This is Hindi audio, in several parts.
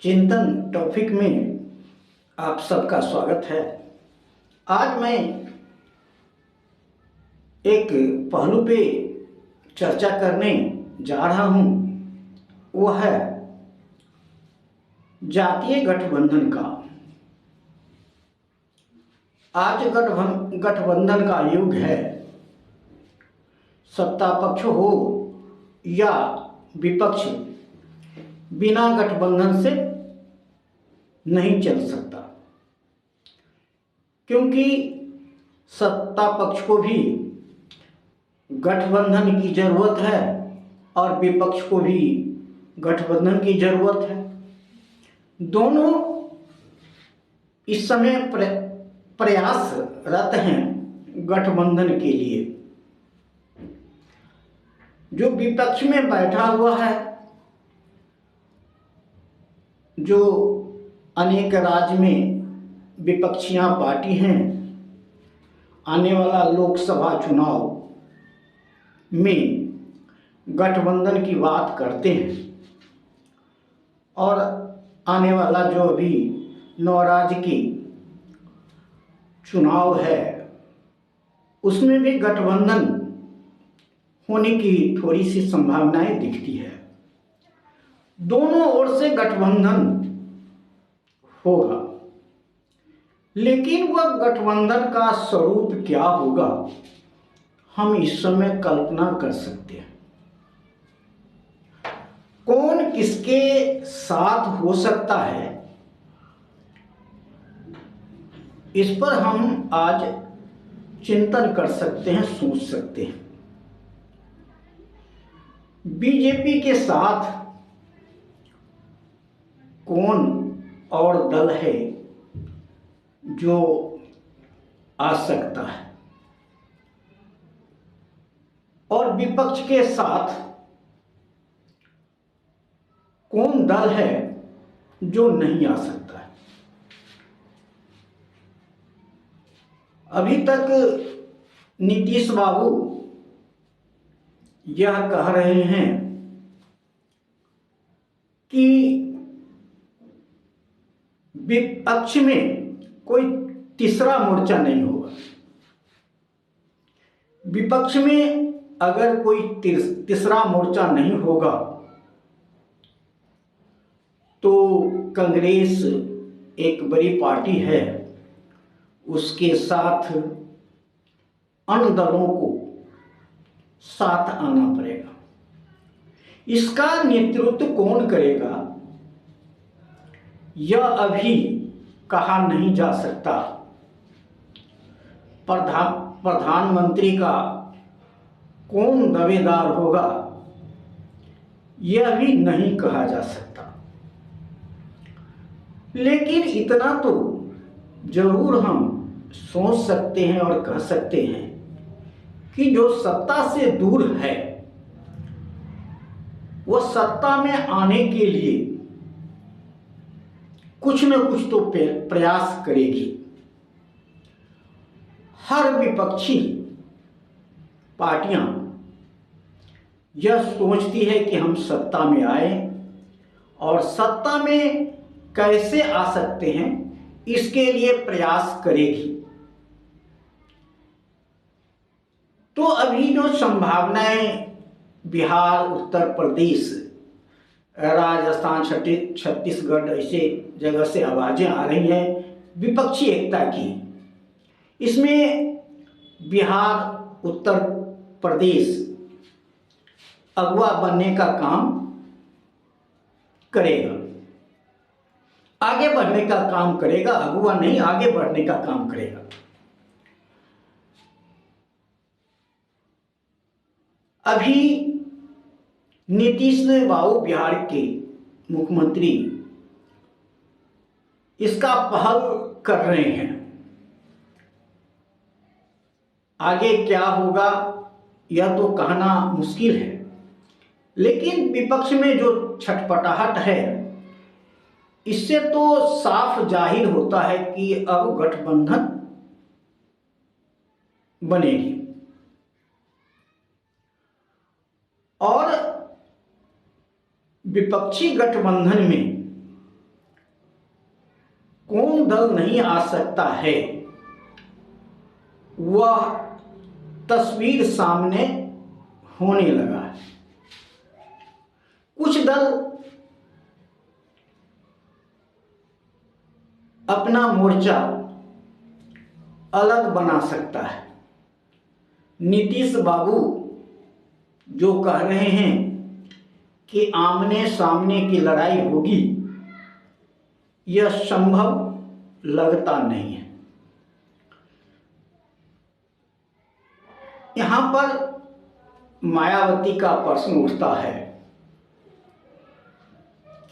चिंतन टॉपिक में आप सबका स्वागत है। आज मैं एक पहलू पे चर्चा करने जा रहा हूँ, वो है जातीय गठबंधन का। आज गठबंधन का युग है। सत्ता पक्ष हो या विपक्ष, बिना गठबंधन से नहीं चल सकता, क्योंकि सत्ता पक्ष को भी गठबंधन की जरूरत है और विपक्ष को भी गठबंधन की जरूरत है। दोनों इस समय प्रयासरत हैं गठबंधन के लिए। जो विपक्ष में बैठा हुआ है, जो अनेक राज्य में विपक्षियां पार्टी हैं, आने वाला लोकसभा चुनाव में गठबंधन की बात करते हैं और आने वाला जो अभी 9 राज्य की चुनाव है उसमें भी गठबंधन होने की थोड़ी सी संभावनाएं दिखती है। दोनों ओर से गठबंधन होगा, लेकिन वह गठबंधन का स्वरूप क्या होगा हम इस समय कल्पना कर सकते हैं। कौन किसके साथ हो सकता है, इस पर हम आज चिंतन कर सकते हैं, सोच सकते हैं। बीजेपी के साथ कौन और दल है जो आ सकता है, और विपक्ष के साथ कौन दल है जो नहीं आ सकता है। अभी तक नीतीश बाबू यह कह रहे हैं कि विपक्ष में कोई तीसरा मोर्चा नहीं होगा। विपक्ष में अगर कोई तीसरा मोर्चा नहीं होगा तो कांग्रेस एक बड़ी पार्टी है, उसके साथ अन्य दलों को साथ आना पड़ेगा। इसका नेतृत्व कौन करेगा यह अभी कहा नहीं जा सकता। प्रधानमंत्री का कौन दावेदार होगा यह भी नहीं कहा जा सकता, लेकिन इतना तो जरूर हम सोच सकते हैं और कह सकते हैं कि जो सत्ता से दूर है वह सत्ता में आने के लिए कुछ न कुछ तो प्रयास करेगी। हर विपक्षी पार्टियां यह सोचती है कि हम सत्ता में आए और सत्ता में कैसे आ सकते हैं इसके लिए प्रयास करेगी। तो अभी जो संभावनाएं बिहार, उत्तर प्रदेश, राजस्थान, छत्तीसगढ़ ऐसे जगह से आवाजें आ रही हैं विपक्षी एकता की, इसमें बिहार, उत्तर प्रदेश अगुवा बनने का काम करेगा, आगे बढ़ने का काम करेगा। अगुवा नहीं, आगे बढ़ने का काम करेगा। अभी नीतीश बाबू बिहार के मुख्यमंत्री इसका पहल कर रहे हैं। आगे क्या होगा यह तो कहना मुश्किल है, लेकिन विपक्ष में जो छटपटाहट है इससे तो साफ जाहिर होता है कि अब गठबंधन बनेगी और विपक्षी गठबंधन में कौन दल नहीं आ सकता है, वह तस्वीर सामने होने लगा है। कुछ दल अपना मोर्चा अलग बना सकता है। नीतीश बाबू जो कह रहे हैं कि आमने सामने की लड़ाई होगी, यह संभव लगता नहीं है। यहां पर मायावती का प्रश्न उठता है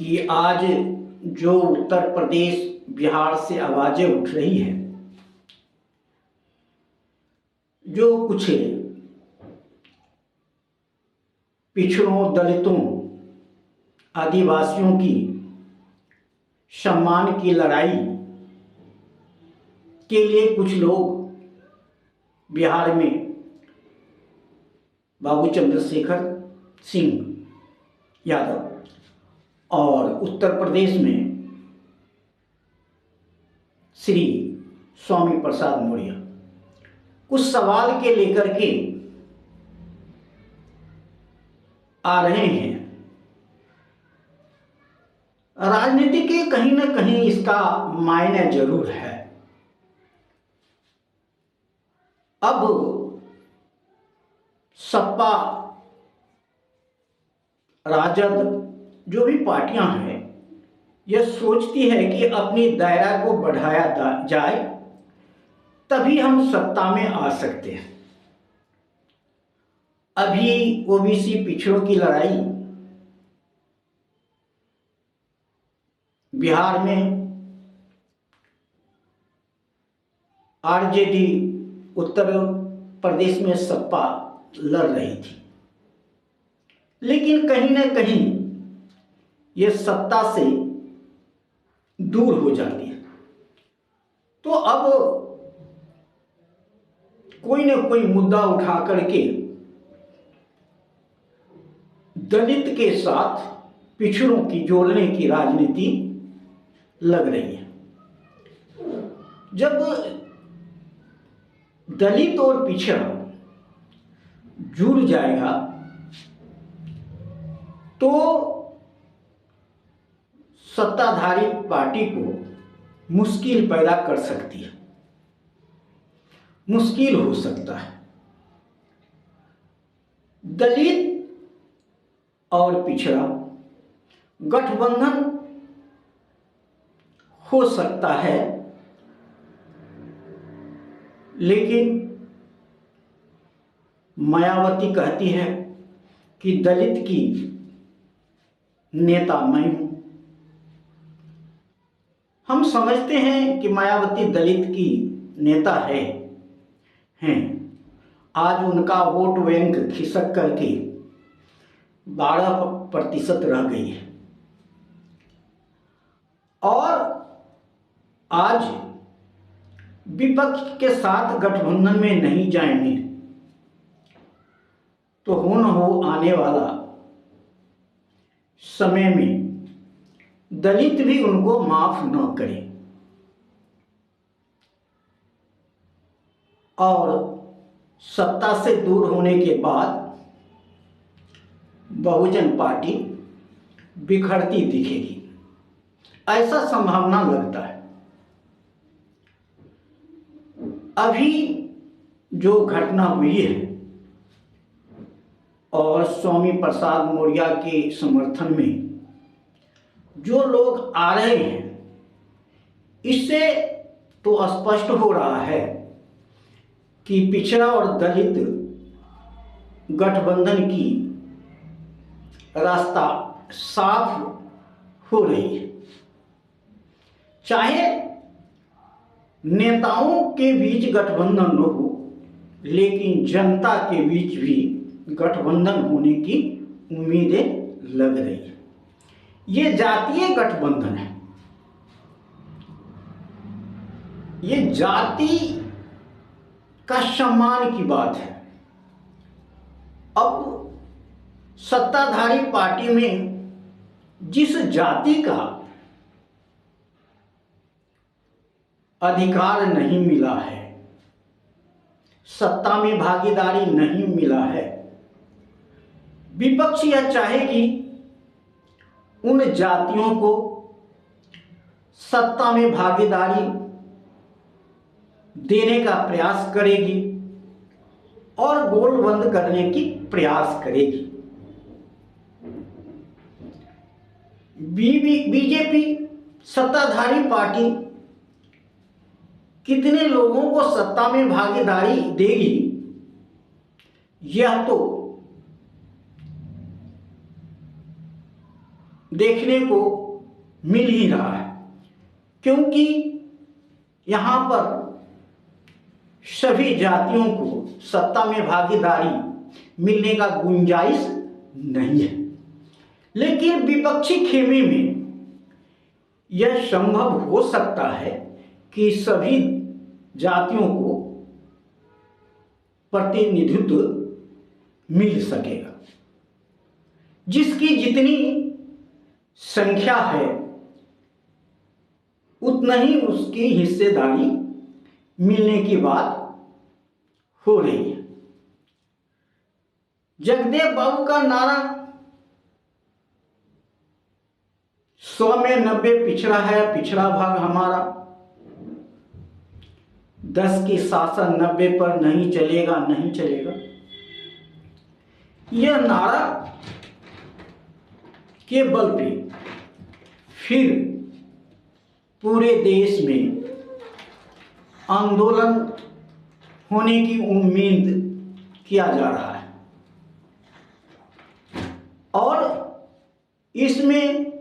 कि आज जो उत्तर प्रदेश बिहार से आवाजें उठ रही है, जो कुछ पिछड़ों, दलितों, आदिवासियों की सम्मान की लड़ाई के लिए कुछ लोग बिहार में बाबू चंद्रशेखर सिंह यादव और उत्तर प्रदेश में श्री स्वामी प्रसाद मौर्य कुछ सवाल के लेकर के आ रहे हैं। राजनीति के कहीं ना कहीं इसका मायने जरूर है। अब सपा, राजद, जो भी पार्टियां हैं, यह सोचती है कि अपनी दायरा को बढ़ाया जाए, तभी हम सत्ता में आ सकते हैं। अभी ओबीसी पिछड़ों की लड़ाई बिहार में आरजेडी, उत्तर प्रदेश में सपा लड़ रही थी, लेकिन कहीं ना कहीं ये सत्ता से दूर हो जाती है। तो अब कोई ना कोई मुद्दा उठा करके दलित के साथ पिछड़ों की जोड़ने की राजनीति लग रही है। जब दलित और पिछड़ा जुड़ जाएगा तो सत्ताधारी पार्टी को मुश्किल पैदा कर सकती है, मुश्किल हो सकता है। दलित और पिछड़ा गठबंधन हो सकता है, लेकिन मायावती कहती है कि दलित की नेता मैं हूं। हम समझते हैं कि मायावती दलित की नेता हैं। आज उनका वोट बैंक खिसक करके 12% रह गई है और आज विपक्ष के साथ गठबंधन में नहीं जाएंगे तो हो न हो आने वाला समय में दलित भी उनको माफ न करे और सत्ता से दूर होने के बाद बहुजन पार्टी बिखरती दिखेगी, ऐसा संभावना लगता है। अभी जो घटना हुई है और स्वामी प्रसाद मौर्य के समर्थन में जो लोग आ रहे हैं, इससे तो स्पष्ट हो रहा है कि पिछड़ा और दलित गठबंधन की रास्ता साफ हो रही है। चाहे नेताओं के बीच गठबंधन न हो, लेकिन जनता के बीच भी गठबंधन होने की उम्मीदें लग रही है। ये जातीय गठबंधन है, ये जाति का सम्मान की बात है। अब सत्ताधारी पार्टी में जिस जाति का अधिकार नहीं मिला है, सत्ता में भागीदारी नहीं मिला है। विपक्ष यह चाहेगी उन जातियों को सत्ता में भागीदारी देने का प्रयास करेगी और गोलबंद करने की प्रयास करेगी। बीजेपी सत्ताधारी पार्टी कितने लोगों को सत्ता में भागीदारी देगी, यह तो देखने को मिल ही रहा है, क्योंकि यहाँ पर सभी जातियों को सत्ता में भागीदारी मिलने का गुंजाइश नहीं है। लेकिन विपक्षी खेमे में यह संभव हो सकता है कि सभी जातियों को प्रतिनिधित्व मिल सकेगा। जिसकी जितनी संख्या है उतना ही उसकी हिस्सेदारी मिलने की बात हो रही है। जगदेव बाबू का नारा 100 में 90 पिछड़ा है, पिछड़ा भाग हमारा, 10 की शासन 90 पर नहीं चलेगा, नहीं चलेगा। यह नारा के बल पे फिर पूरे देश में आंदोलन होने की उम्मीद किया जा रहा है और इसमें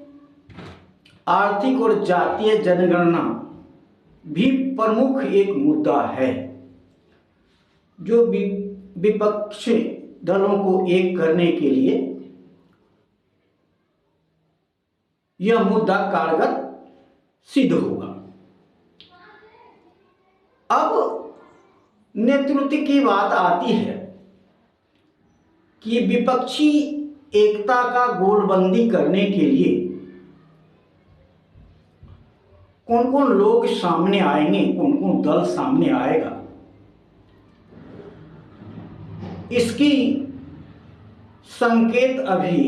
आर्थिक और जातीय जनगणना भी प्रमुख एक मुद्दा है, जो विपक्षी दलों को एक करने के लिए यह मुद्दा कारगर सिद्ध होगा। अब नेतृत्व की बात आती है कि विपक्षी एकता का गोलबंदी करने के लिए कौन कौन लोग सामने आएंगे, कौन कौन दल सामने आएगा, इसकी संकेत अभी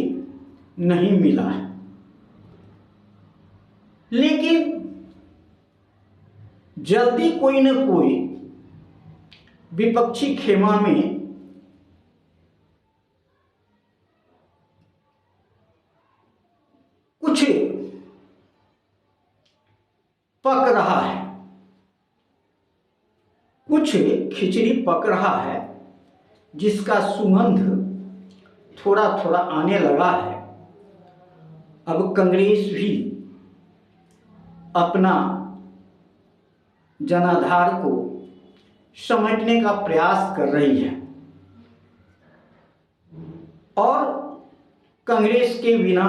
नहीं मिला है। लेकिन जल्दी कोई न कोई विपक्षी खेमा में कुछ पक रहा है, कुछ खिचड़ी पक रहा है, जिसका सुगंध थोड़ा थोड़ा आने लगा है। अब कांग्रेस भी अपना जनाधार को समेटने का प्रयास कर रही है और कांग्रेस के बिना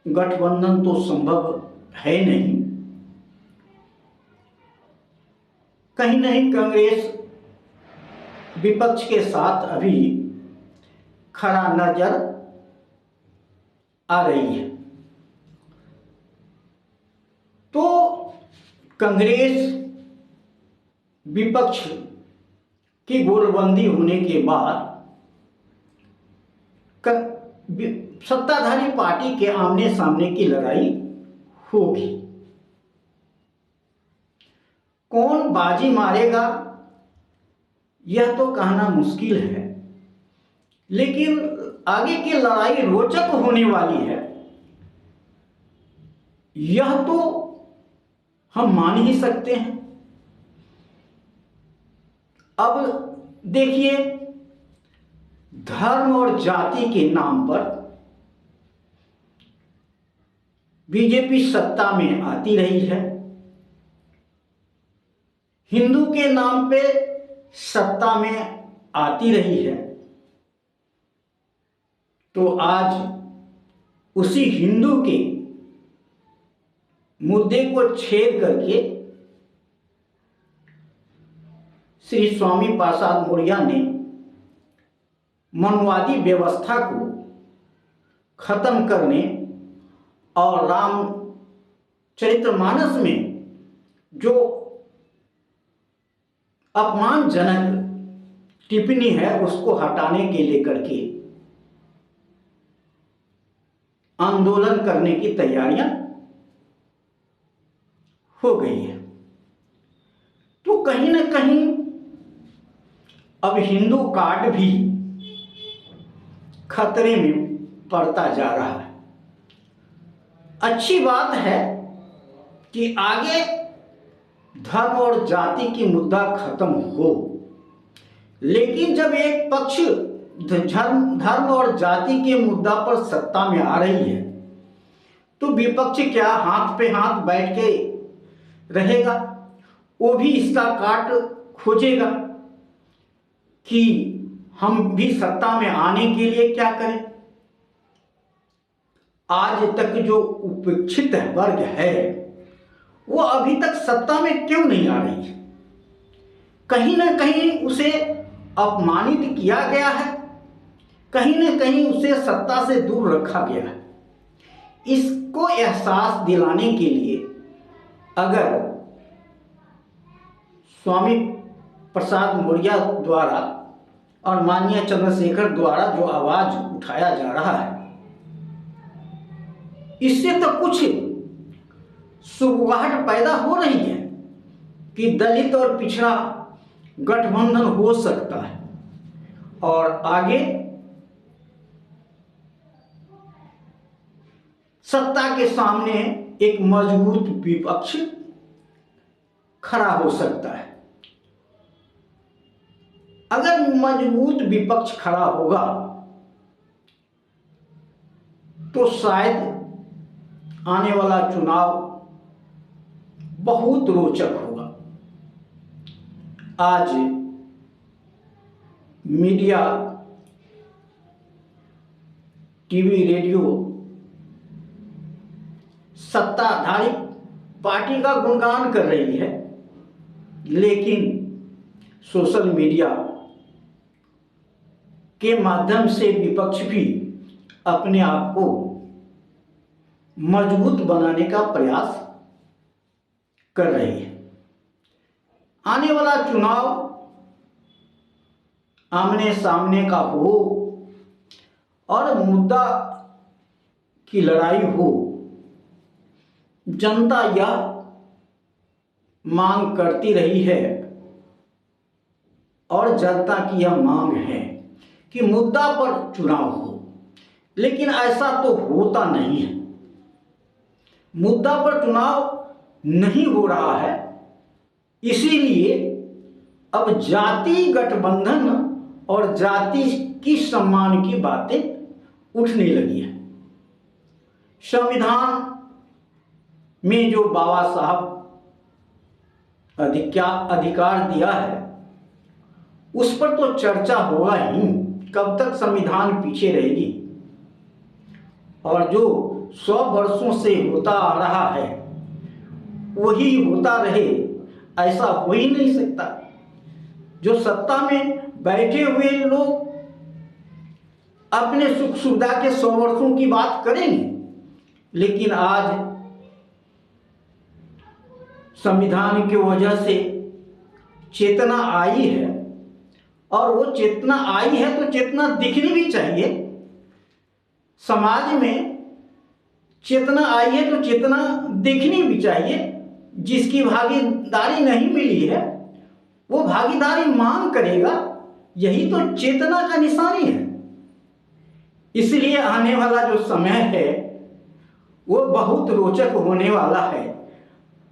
गठबंधन तो संभव है नहीं। कहीं नहीं कांग्रेस विपक्ष के साथ अभी खड़ा नजर आ रही है। तो कांग्रेस विपक्ष की गोलबंदी होने के बाद सत्ताधारी पार्टी के आमने सामने की लड़ाई होगी। कौन बाजी मारेगा यह तो कहना मुश्किल है, लेकिन आगे की लड़ाई रोचक होने वाली है, यह तो हम मान ही सकते हैं। अब देखिए, धर्म और जाति के नाम पर बीजेपी सत्ता में आती रही है, हिंदू के नाम पे सत्ता में आती रही है। तो आज उसी हिंदू के मुद्दे को छेद करके श्री स्वामी प्रसाद मौर्य ने मनवादी व्यवस्था को खत्म करने और रामचरितमानस में जो अपमानजनक टिप्पणी है उसको हटाने के लेकर के आंदोलन करने की तैयारियां हो गई है। तो कहीं ना कहीं अब हिंदू कार्ड भी खतरे में पड़ता जा रहा है। अच्छी बात है कि आगे धर्म और जाति की मुद्दा खत्म हो, लेकिन जब एक पक्ष धर्म और जाति के मुद्दा पर सत्ता में आ रही है तो विपक्ष क्या हाथ पे हाथ बैठ के रहेगा? वो भी इसका काट खोजेगा कि हम भी सत्ता में आने के लिए क्या करें। आज तक जो उपेक्षित वर्ग है वो अभी तक सत्ता में क्यों नहीं आ रही है? कहीं ना कहीं उसे अपमानित किया गया है, कहीं ना कहीं उसे सत्ता से दूर रखा गया है। इसको एहसास दिलाने के लिए अगर स्वामी प्रसाद मौर्य द्वारा और माननीय चंद्रशेखर द्वारा जो आवाज उठाया जा रहा है, इससे तो कुछ सुगबुगाहट पैदा हो रही है कि दलित और पिछड़ा गठबंधन हो सकता है और आगे सत्ता के सामने एक मजबूत विपक्ष खड़ा हो सकता है। अगर मजबूत विपक्ष खड़ा होगा तो शायद आने वाला चुनाव बहुत रोचक होगा। आज मीडिया, टीवी, रेडियो सत्ताधारी पार्टी का गुणगान कर रही है, लेकिन सोशल मीडिया के माध्यम से विपक्ष भी अपने आप को मजबूत बनाने का प्रयास कर रही है। आने वाला चुनाव आमने सामने का हो और मुद्दा की लड़ाई हो, जनता यह मांग करती रही है और जनता की यह मांग है कि मुद्दा पर चुनाव हो, लेकिन ऐसा तो होता नहीं है। मुद्दा पर चुनाव नहीं हो रहा है, इसीलिए अब जाति गठबंधन और जाति की सम्मान की बातें उठने लगी है। संविधान में जो बाबा साहब अधिकार दिया है उस पर तो चर्चा होगा ही। कब तक संविधान पीछे रहेगी? और जो 100 वर्षों से होता आ रहा है वही होता रहे, ऐसा हो ही नहीं सकता। जो सत्ता में बैठे हुए लोग अपने सुख सुविधा के 100 वर्षों की बात करेंगे, लेकिन आज संविधान की वजह से चेतना आई है, और वो चेतना आई है तो चेतना दिखनी भी चाहिए। समाज में चेतना आई है तो चेतना दिखनी भी चाहिए। जिसकी भागीदारी नहीं मिली है वो भागीदारी मांग करेगा, यही तो चेतना का निशानी है। इसलिए आने वाला जो समय है वो बहुत रोचक होने वाला है।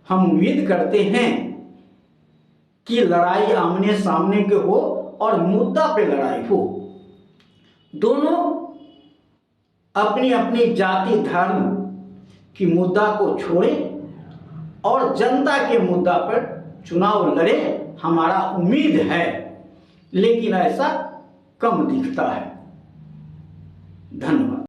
हम उम्मीद करते हैं कि लड़ाई आमने सामने के हो और मुद्दा पे लड़ाई हो। दोनों अपनी अपनी जाति धर्म की मुद्दा को छोड़ें और जनता के मुद्दा पर चुनाव लड़े, हमारा उम्मीद है, लेकिन ऐसा कम दिखता है। धन्यवाद।